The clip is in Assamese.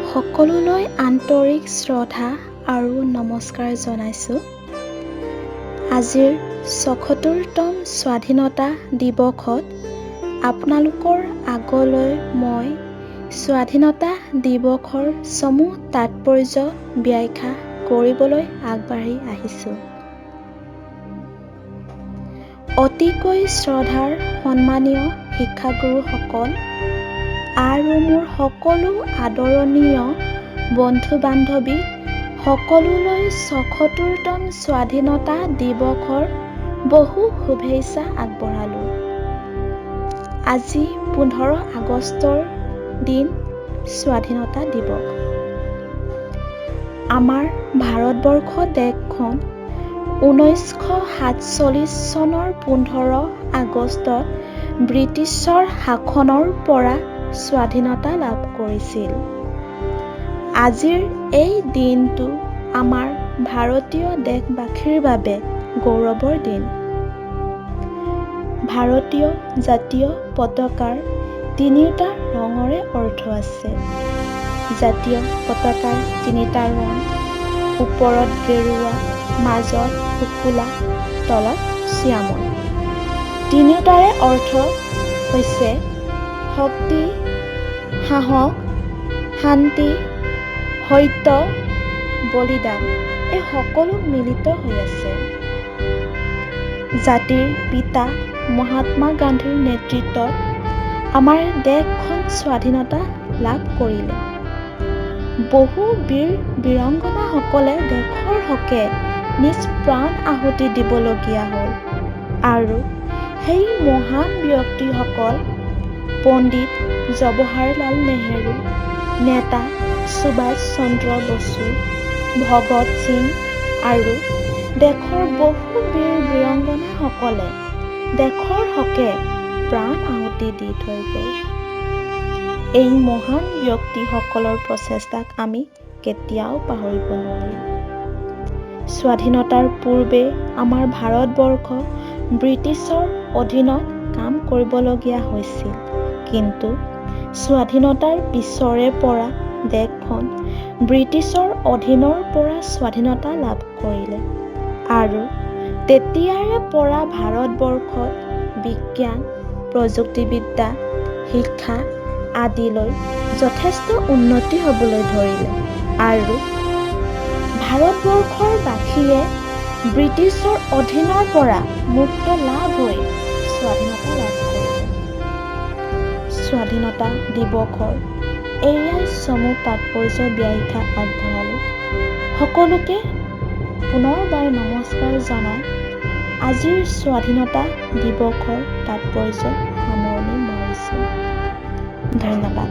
সকলোলৈ আন্তৰিক শ্ৰদ্ধা আৰু নমস্কাৰ জনাইছোঁ। আজিৰ ৭৪তম স্বাধীনতা দিৱসত আপোনালোকৰ আগলৈ মই স্বাধীনতা দিৱসৰ চমু তাৎপৰ্য ব্যাখ্যা কৰিবলৈ আগবাঢ়ি আহিছোঁ। অতিকৈ শ্ৰদ্ধাৰ সন্মানীয় শিক্ষাগুৰুসকল আৰু মোৰ সকলো আদৰণীয় বন্ধু-বান্ধৱী সকলোলৈ ৭৪তম স্বাধীনতা দিৱসৰ বহু শুভেচ্ছা আগবঢ়ালোঁ। আজি ১৫ আগষ্টৰ দিন স্বাধীনতা দিৱস। আমাৰ ভাৰতবৰ্ষ দেশখন ১৯৪৭ চনৰ ১৫ আগষ্টত ব্ৰিটিছৰ শাসনৰ পৰা স্বাধীনতা লাভ কৰিছিল। আজিৰ এই দিনটো আমাৰ ভাৰতীয় দেশবাসীৰ বাবে গৌৰৱৰ দিন। ভাৰতীয় জাতীয় পতাকাৰ তিনিওটা ৰঙৰে অৰ্থ আছে। জাতীয় পতাকাৰ তিনিটা ৰং, ওপৰত গেৰুৱা, মাজত শুকুলা, তলত শ্যামল। তিনিওটাৰে অৰ্থ হৈছে শক্তি, সাহস, শান্তি, সত্য, বলিদান এই সকলো মিলিত হৈ আছে। জাতিৰ পিতা মহাত্মা গান্ধীৰ নেতৃত্বত আমাৰ দেশখন স্বাধীনতা লাভ কৰিলে। বহু বীৰ বীৰাংগনাসকলে দেশৰ হকে নিজ প্ৰাণ আহুতি দিবলগীয়া হ'ল আৰু সেই মহান ব্যক্তিসকল পণ্ডিত জৱাহৰলাল নেহেৰু, নেতা সুভাষ চন্দ্ৰ বসু, ভগত সিং আৰু দেশৰ বহু বীৰ বীৰাংগনাসকলে দেশৰ হকে প্ৰাণ আহুতি দি থৈ গ'ল। এই মহান ব্যক্তিসকলৰ প্ৰচেষ্টাক আমি কেতিয়াও পাহৰিব নোৱাৰিম। স্বাধীনতাৰ পূৰ্বে আমাৰ ভাৰতবৰ্ষ ব্ৰিটিছৰ অধীনত কাম কৰিবলগীয়া হৈছিল, কিন্তু স্বাধীনতাৰ পিছৰে পৰা দেশখন ব্ৰিটিছৰ অধীনৰ পৰা স্বাধীনতা লাভ কৰিলে আৰু তেতিয়াৰে পৰা ভাৰতবৰ্ষত বিজ্ঞান, প্ৰযুক্তিবিদ্যা, শিক্ষা আদিলৈ যথেষ্ট উন্নতি হ'বলৈ ধৰিলে আৰু ভাৰতবৰ্ষৰ বাসীয়ে ব্ৰিটিছৰ অধীনৰ পৰা মুক্ত লাভ হৈ স্বাধীনতা লাভ কৰিলে। স্বাধীনতা দিৱসৰ এয়াই চমু তাৎপৰ্য ব্যাখ্যা আগবঢ়ালোঁ। সকলোকে পুনৰবাৰ নমস্কাৰ জনাই আজিৰ স্বাধীনতা দিৱসৰ তাৎপৰ্য সামৰণি মাৰিছোঁ। ধন্যবাদ।